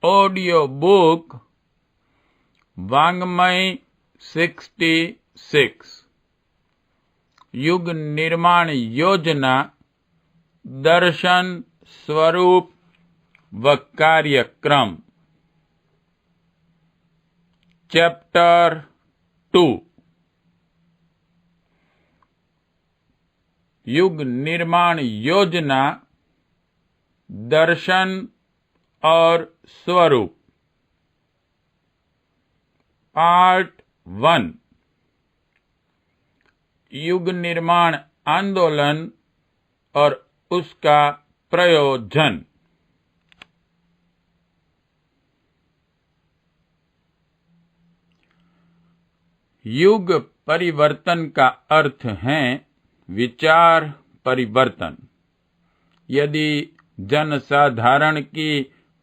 Audio book वाङ्मय 66 युग निर्माण योजना दर्शन स्वरूप व कार्यक्रम चैप्टर 2 युग निर्माण योजना दर्शन और स्वरूप पार्ट 1 युग निर्माण आंदोलन और उसका प्रयोजन। युग परिवर्तन का अर्थ है विचार परिवर्तन। यदि जनसाधारण की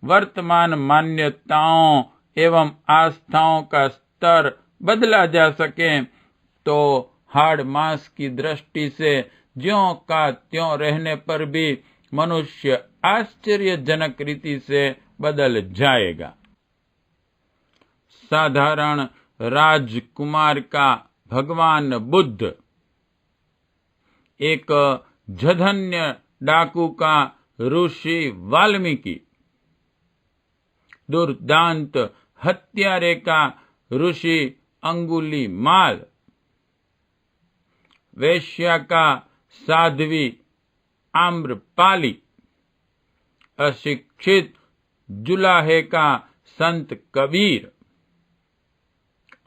वर्तमान मान्यताओं एवं आस्थाओं का स्तर बदला जा सके तो हाड़ मांस की दृष्टि से ज्यों का त्यों रहने पर भी मनुष्य आश्चर्यजनक रीति से बदल जाएगा। साधारण राजकुमार का भगवान बुद्ध, एक जघन्य डाकू का ऋषि वाल्मीकि, दुर्दांत हत्यारे का ऋषि अंगुलीमाल, वेश्या का साध्वी आम्रपाली, अशिक्षित जुलाहे का संत कबीर,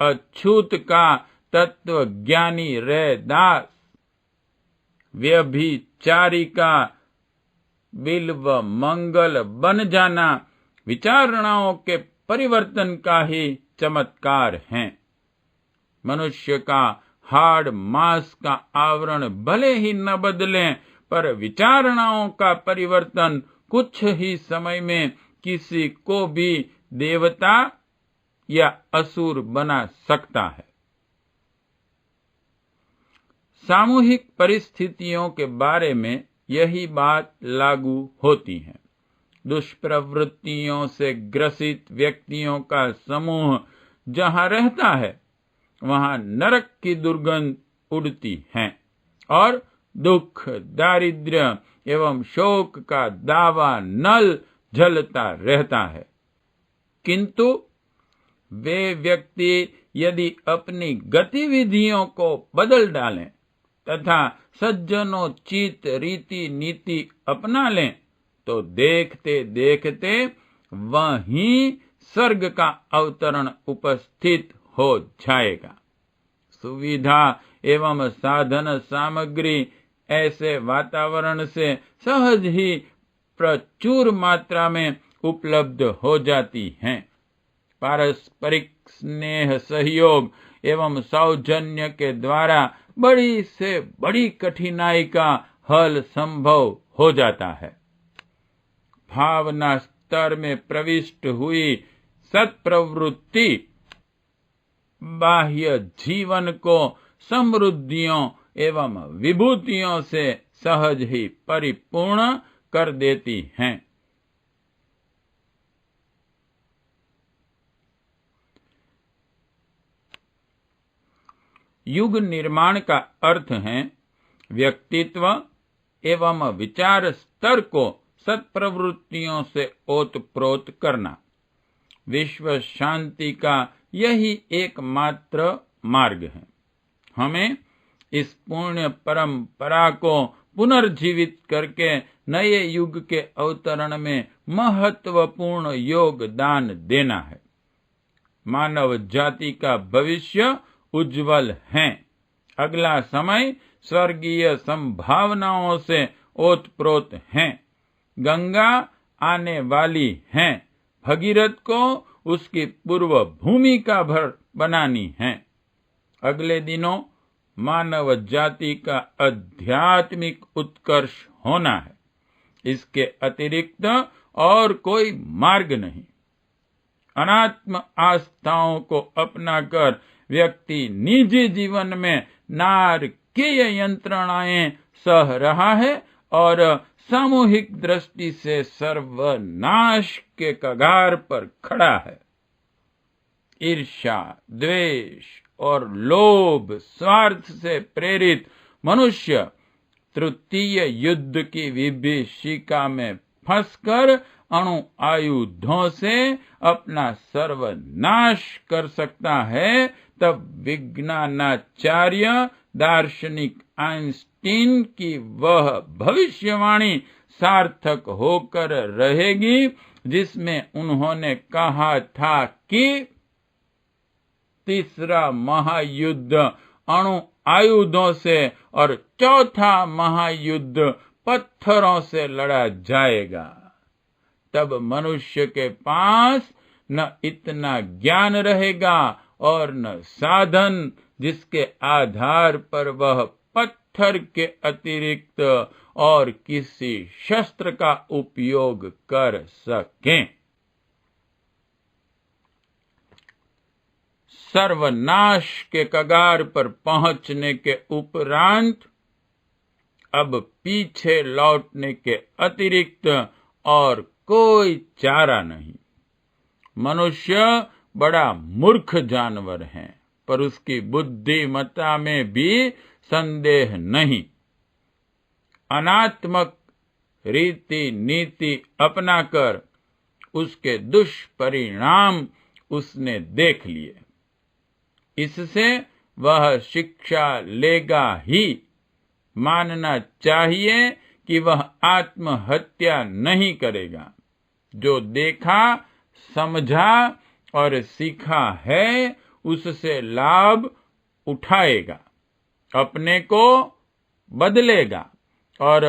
अछूत का तत्वज्ञानी रैदास, व्यभिचारी का बिल्व मंगल बन जाना विचारणाओं के परिवर्तन का ही चमत्कार है। मनुष्य का हाड़ मांस का आवरण भले ही न बदले, पर विचारणाओं का परिवर्तन कुछ ही समय में किसी को भी देवता या असुर बना सकता है। सामूहिक परिस्थितियों के बारे में यही बात लागू होती है। दुष्प्रवृत्तियों से ग्रसित व्यक्तियों का समूह जहां रहता है वहां नरक की दुर्गंध उड़ती है और दुख, दारिद्र्य एवं शोक का दावा नल जलता रहता है। किंतु वे व्यक्ति यदि अपनी गतिविधियों को बदल डालें तथा सज्जनोचित रीति नीति अपना लें तो देखते देखते वहीं स्वर्ग का अवतरण उपस्थित हो जाएगा। सुविधा एवं साधन सामग्री ऐसे वातावरण से सहज ही प्रचुर मात्रा में उपलब्ध हो जाती हैं। पारस्परिक स्नेह, सहयोग एवं सौजन्य के द्वारा बड़ी से बड़ी कठिनाई का हल संभव हो जाता है। भावना स्तर में प्रविष्ट हुई सत्प्रवृत्ति बाह्य जीवन को समृद्धियों एवं विभूतियों से सहज ही परिपूर्ण कर देती हैं। युग निर्माण का अर्थ है व्यक्तित्व एवं विचार स्तर को सत्प्रवृत्तियों से ओतप्रोत करना। विश्व शांति का यही एकमात्र मार्ग है। हमें इस पुण्य परंपरा को पुनर्जीवित करके नए युग के अवतरण में महत्वपूर्ण योगदान देना है। मानव जाति का भविष्य उज्जवल है। अगला समय स्वर्गीय संभावनाओं से ओतप्रोत है। गंगा आने वाली है। भगीरथ को उसकी पूर्व भूमि का भर बनानी है। अगले दिनों मानव जाति का आध्यात्मिक उत्कर्ष होना है। इसके अतिरिक्त और कोई मार्ग नहीं। अनात्म आस्थाओं को अपनाकर व्यक्ति निजी जीवन में नारकीय यंत्रणाएं सह रहा है और सामूहिक दृष्टि से सर्वनाश के कगार पर खड़ा है। ईर्ष्या, द्वेष और लोभ, स्वार्थ से प्रेरित मनुष्य तृतीय युद्ध की विभीषिका में फंसकर अणु आयुधों से अपना सर्वनाश कर सकता है, तब विज्ञानाचार्य दार्शनिक आइंस्टीन की वह भविष्यवाणी सार्थक होकर रहेगी, जिसमें उन्होंने कहा था कि तीसरा महायुद्ध अणु आयुधों से और चौथा महायुद्ध पत्थरों से लड़ा जाएगा। तब मनुष्य के पास न इतना ज्ञान रहेगा और न साधन जिसके आधार पर वह पत्थर के अतिरिक्त और किसी शस्त्र का उपयोग कर सकें। सर्वनाश के कगार पर पहुंचने के उपरांत अब पीछे लौटने के अतिरिक्त और कोई चारा नहीं। मनुष्य बड़ा मूर्ख जानवर है, पर उसकी बुद्धिमत्ता में भी संदेह नहीं। अनात्मक रीति नीति अपनाकर उसके दुष्परिणाम उसने देख लिए। इससे वह शिक्षा लेगा ही। मानना चाहिए कि वह आत्महत्या नहीं करेगा। जो देखा, समझा और सीखा है, उससे लाभ उठाएगा, अपने को बदलेगा और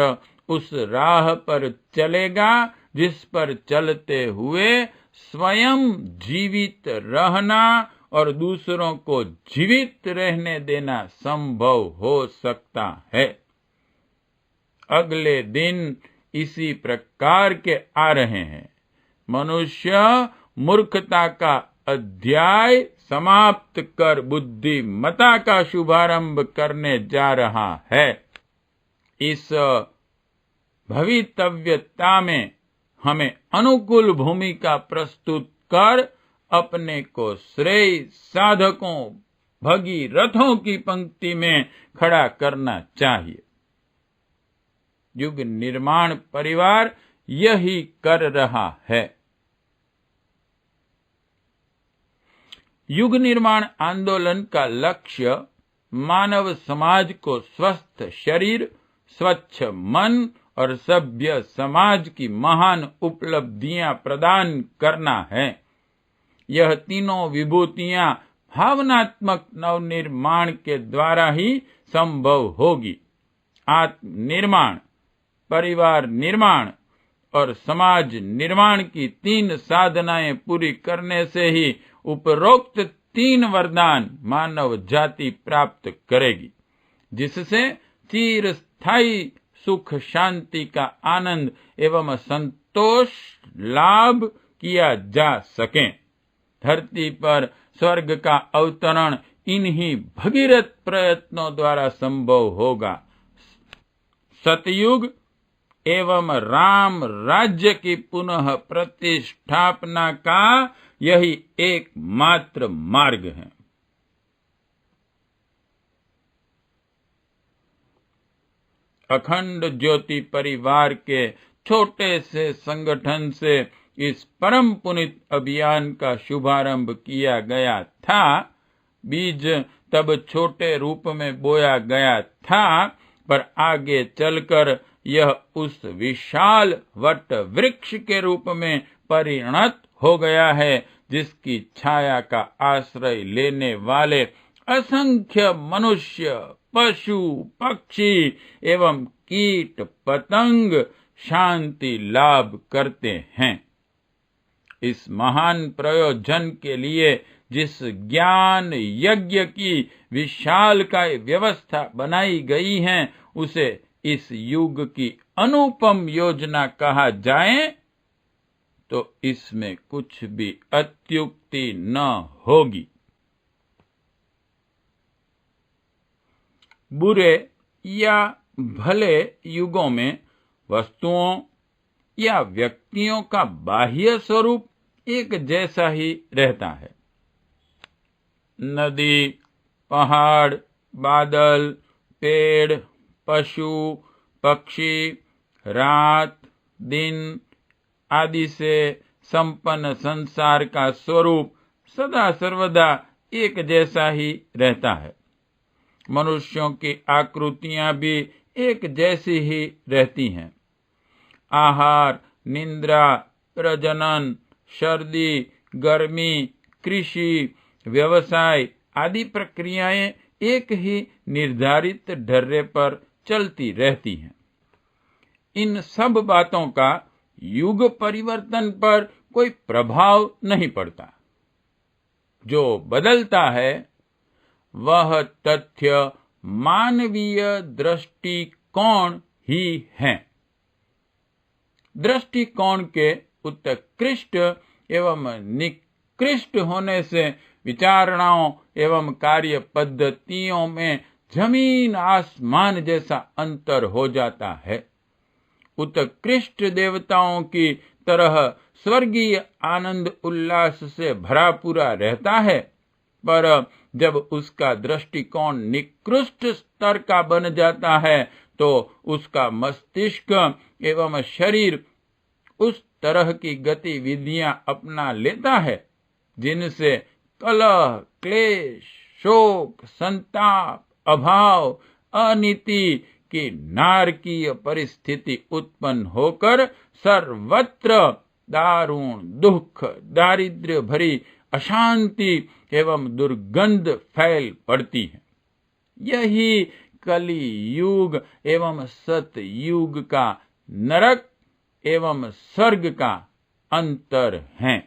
उस राह पर चलेगा जिस पर चलते हुए स्वयं जीवित रहना और दूसरों को जीवित रहने देना संभव हो सकता है। अगले दिन इसी प्रकार के आ रहे हैं। मनुष्य मूर्खता का अध्याय समाप्त कर बुद्धिमत्ता का शुभारंभ करने जा रहा है। इस भवितव्यता में हमें अनुकूल भूमिका प्रस्तुत कर अपने को श्रेय साधकों, भगीरथों की पंक्ति में खड़ा करना चाहिए। युग निर्माण परिवार यही कर रहा है। युग निर्माण आंदोलन का लक्ष्य मानव समाज को स्वस्थ शरीर, स्वच्छ मन और सभ्य समाज की महान उपलब्धियां प्रदान करना है। यह तीनों विभूतियां भावनात्मक नवनिर्माण के द्वारा ही संभव होगी। आत्मनिर्माण, परिवार निर्माण और समाज निर्माण की तीन साधनाएं पूरी करने से ही उपरोक्त तीन वरदान मानव जाति प्राप्त करेगी, जिससे चिरस्थायी सुख शांति का आनंद एवं संतोष लाभ किया जा सके। धरती पर स्वर्ग का अवतरण इन्हीं भगीरथ प्रयत्नों द्वारा संभव होगा। सतयुग एवं राम राज्य की पुनः प्रतिष्ठापना का यही एकमात्र मार्ग है। अखंड ज्योति परिवार के छोटे से संगठन से इस परम पुनित अभियान का शुभारंभ किया गया था। बीज तब छोटे रूप में बोया गया था, पर आगे चलकर यह उस विशाल वट वृक्ष के रूप में परिणत हो गया है, जिसकी छाया का आश्रय लेने वाले असंख्य मनुष्य, पशु, पक्षी एवं कीट पतंग शांति लाभ करते हैं। इस महान प्रयोजन के लिए जिस ज्ञान यज्ञ की विशालकाय व्यवस्था बनाई गई है, उसे इस युग की अनुपम योजना कहा जाए तो इसमें कुछ भी अत्युक्ति न होगी। बुरे या भले युगों में वस्तुओं या व्यक्तियों का बाह्य स्वरूप एक जैसा ही रहता है। नदी, पहाड़, बादल, पेड़, पशु, पक्षी, रात, दिन आदि से संपन्न संसार का स्वरूप सदा सर्वदा एक जैसा ही रहता है। मनुष्यों की आकृतियां भी एक जैसी ही रहती हैं। आहार, निद्रा, प्रजनन, सर्दी, गर्मी, कृषि, व्यवसाय आदि प्रक्रियाएं एक ही निर्धारित ढर्रे पर चलती रहती हैं। इन सब बातों का युग परिवर्तन पर कोई प्रभाव नहीं पड़ता। जो बदलता है वह तथ्य मानवीय दृष्टिकोण ही है। दृष्टिकोण के उत्कृष्ट एवं निकृष्ट होने से विचारणाओं एवं कार्य पद्धतियों में जमीन आसमान जैसा अंतर हो जाता है। उत्कृष्ट देवताओं की तरह स्वर्गीय आनंद उल्लास से भरा पूरा रहता है, पर जब उसका दृष्टिकोण निकृष्ट स्तर का बन जाता है तो उसका मस्तिष्क एवं शरीर उस तरह की गतिविधियां अपना लेता है जिनसे कलह, क्लेश, शोक, संताप, अभाव, अनीति की नारकीय परिस्थिति उत्पन्न होकर सर्वत्र दारुण दुख, दारिद्र्य भरी अशांति एवं दुर्गंध फैल पड़ती है। यही कलि युग एवं सतयुग का नरक एवं स्वर्ग का अंतर है।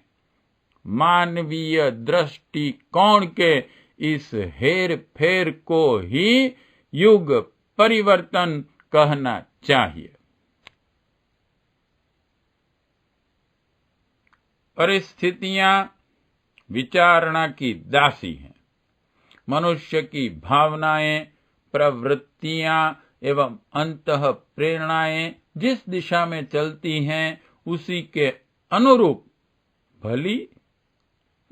मानवीय दृष्टिकोण के इस हेर फेर को ही युग परिवर्तन कहना चाहिए। परिस्थितियां विचारणा की दासी हैं। मनुष्य की भावनाएं, प्रवृत्तियां एवं अंतः प्रेरणाएं जिस दिशा में चलती हैं उसी के अनुरूप भली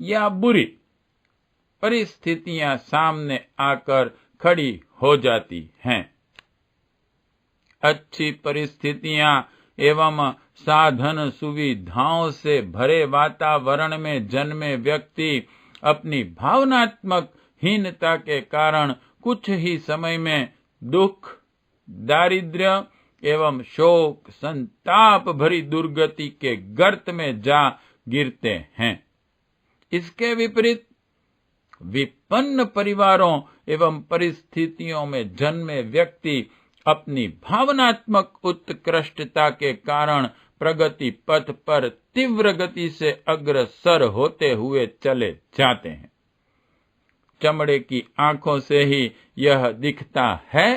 या बुरी परिस्थितियां सामने आकर खड़ी हो जाती हैं। अच्छी परिस्थितियां एवं साधन सुविधाओं से भरे वातावरण में जन्मे व्यक्ति अपनी भावनात्मक हीनता के कारण कुछ ही समय में दुख, दारिद्र्य एवं शोक, संताप भरी दुर्गति के गर्त में जा गिरते हैं। इसके विपरीत विपन्न परिवारों एवं परिस्थितियों में जन्मे व्यक्ति अपनी भावनात्मक उत्कृष्टता के कारण प्रगति पथ पर तीव्र गति से अग्रसर होते हुए चले जाते हैं। चमड़े की आंखों से ही यह दिखता है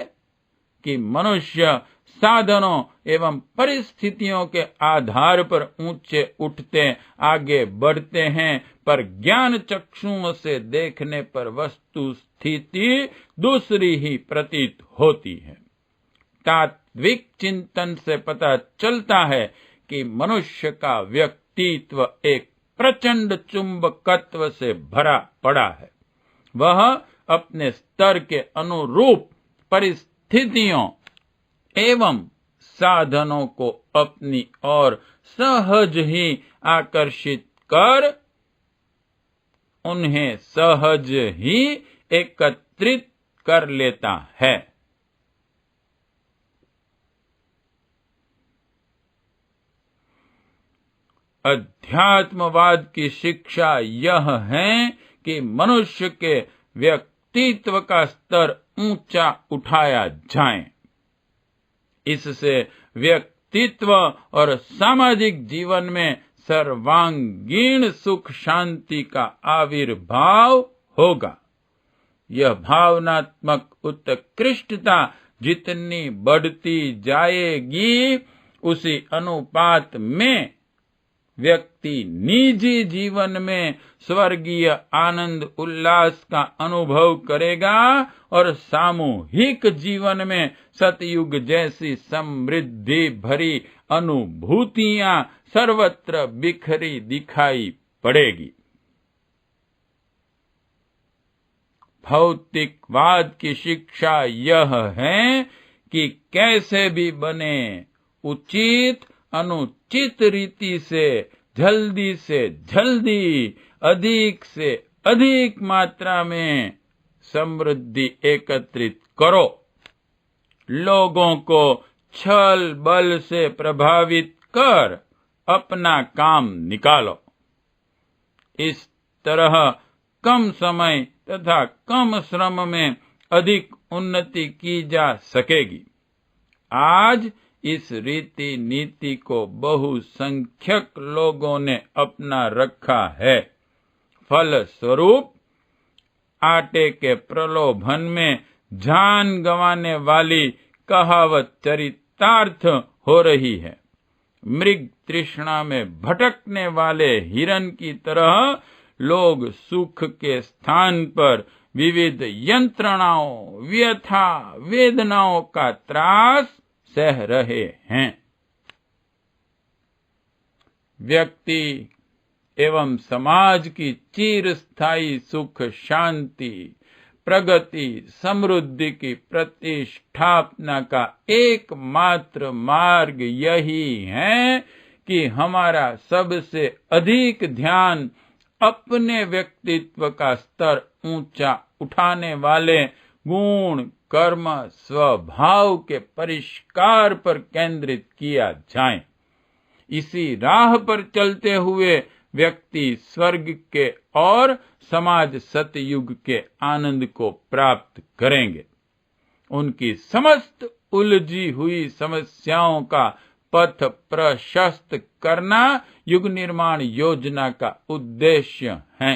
कि मनुष्य साधनों एवं परिस्थितियों के आधार पर ऊंचे उठते आगे बढ़ते हैं, पर ज्ञान चक्षुओं से देखने पर वस्तु स्थिति दूसरी ही प्रतीत होती है। तात्विक चिंतन से पता चलता है कि मनुष्य का व्यक्तित्व एक प्रचंड चुंबकत्व से भरा पड़ा है। वह अपने स्तर के अनुरूप परिस्थितियों एवं साधनों को अपनी ओर सहज ही आकर्षित कर उन्हें सहज ही एकत्रित कर लेता है। अध्यात्मवाद की शिक्षा यह है कि मनुष्य के व्यक्तित्व का स्तर ऊंचा उठाया जाए। इससे व्यक्तित्व और सामाजिक जीवन में सर्वांगीण सुख शांति का आविर्भाव होगा। यह भावनात्मक उत्कृष्टता जितनी बढ़ती जाएगी उसी अनुपात में व्यक्ति निजी जीवन में स्वर्गीय आनंद उल्लास का अनुभव करेगा और सामूहिक जीवन में सतयुग जैसी समृद्धि भरी अनुभूतियां सर्वत्र बिखरी दिखाई पड़ेगी। भौतिकवाद की शिक्षा यह है कि कैसे भी बने उचित अनुचित रीति से जल्दी अधिक से अधिक मात्रा में समृद्धि एकत्रित करो, लोगों को छल बल से प्रभावित कर अपना काम निकालो। इस तरह कम समय तथा कम श्रम में अधिक उन्नति की जा सकेगी। आज इस रीति नीति को बहुसंख्यक लोगों ने अपना रखा है। फलस्वरूप आटे के प्रलोभन में जान गंवाने वाली कहावत चरितार्थ हो रही है। मृग तृष्णा में भटकने वाले हिरन की तरह लोग सुख के स्थान पर विविध यंत्रणाओं, व्यथा, वेदनाओं का त्रास सह रहे हैं। व्यक्ति एवं समाज की चिरस्थायी सुख शांति, प्रगति, समृद्धि की प्रतिष्ठापना का एकमात्र मार्ग यही है कि हमारा सबसे अधिक ध्यान अपने व्यक्तित्व का स्तर ऊंचा उठाने वाले गुण, कर्म, स्वभाव के परिष्कार पर केंद्रित किया जाए। इसी राह पर चलते हुए व्यक्ति स्वर्ग के और समाज सतयुग के आनंद को प्राप्त करेंगे। उनकी समस्त उलझी हुई समस्याओं का पथ प्रशस्त करना युग निर्माण योजना का उद्देश्य है।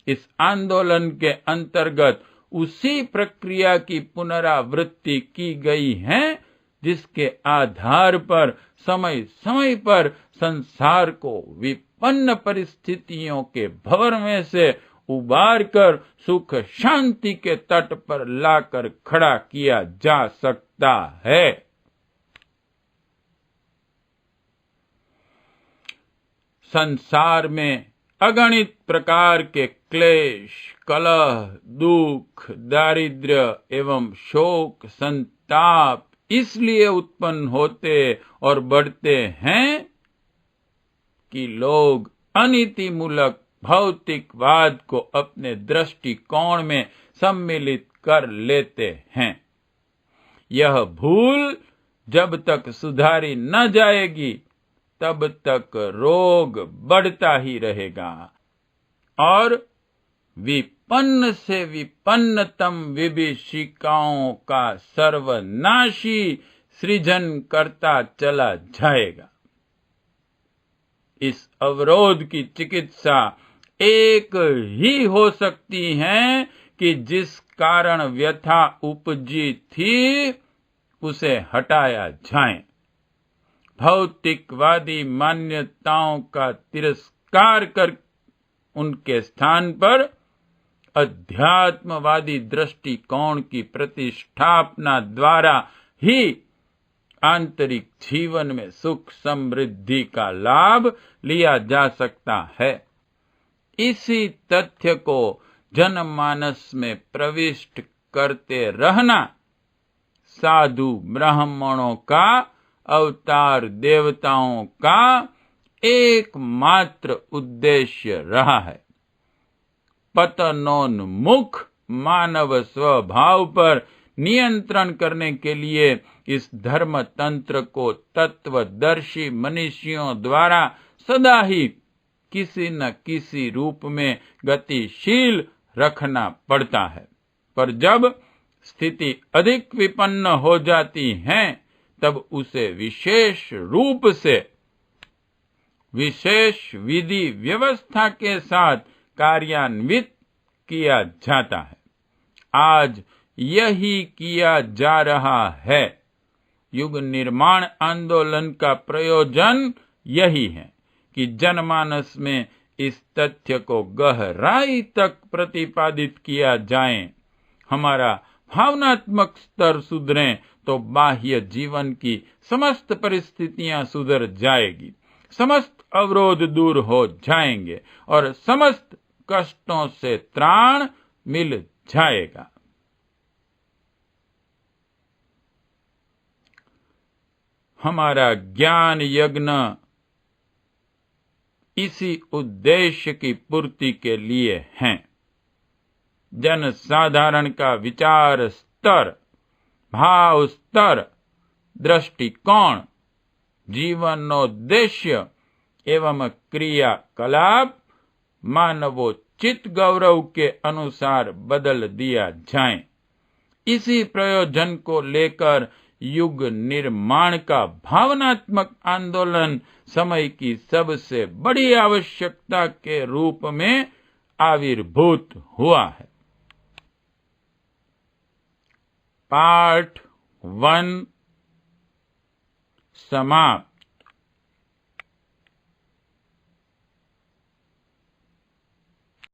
इस आंदोलन के अंतर्गत उसी प्रक्रिया की पुनरावृत्ति की गई है जिसके आधार पर समय समय पर संसार को विपन्न परिस्थितियों के भंवर में से उबार कर सुख शांति के तट पर लाकर खड़ा किया जा सकता है। संसार में अगणित प्रकार के क्लेश, कलह, दुख, दारिद्र्य एवं शोक, संताप इसलिए उत्पन्न होते और बढ़ते हैं कि लोग अनीतिमूलक भौतिकवाद को अपने दृष्टिकोण में सम्मिलित कर लेते हैं। यह भूल जब तक सुधारी न जाएगी तब तक रोग बढ़ता ही रहेगा और विपन्न से विपन्नतम विभीषिकाओं का सर्वनाशी सृजन करता चला जाएगा। इस अवरोध की चिकित्सा एक ही हो सकती है कि जिस कारण व्यथा उपजी थी उसे हटाया जाए। भौतिकवादी मान्यताओं का तिरस्कार कर उनके स्थान पर अध्यात्मवादी दृष्टिकोण की प्रतिष्ठापना द्वारा ही आंतरिक जीवन में सुख समृद्धि का लाभ लिया जा सकता है। इसी तथ्य को जनमानस में प्रविष्ट करते रहना साधु ब्राह्मणों का, अवतार देवताओं का एकमात्र उद्देश्य रहा है। पतनोन्मुख मानव स्वभाव पर नियंत्रण करने के लिए इस धर्म तंत्र को तत्वदर्शी मनुष्यों द्वारा सदा ही किसी न किसी रूप में गतिशील रखना पड़ता है। पर जब स्थिति अधिक विपन्न हो जाती है तब उसे विशेष रूप से विशेष विधि व्यवस्था के साथ कार्यान्वित किया जाता है। आज यही किया जा रहा है। युग निर्माण आंदोलन का प्रयोजन यही है कि जनमानस में इस तथ्य को गहराई तक प्रतिपादित किया जाए। हमारा भावनात्मक स्तर सुधरे तो बाह्य जीवन की समस्त परिस्थितियां सुधर जाएगी, समस्त अवरोध दूर हो जाएंगे और समस्त कष्टों से त्राण मिल जाएगा। हमारा ज्ञान यज्ञ इसी उद्देश्य की पूर्ति के लिए है। जन साधारण का विचार स्तर, भाव स्तर, दृष्टिकोण, जीवनोद्देश्य एवं क्रियाकलाप मानवोचित गौरव के अनुसार बदल दिया जाए। इसी प्रयोजन को लेकर युग निर्माण का भावनात्मक आंदोलन समय की सबसे बड़ी आवश्यकता के रूप में आविर्भूत हुआ है। पार्ट 1 समाप्त।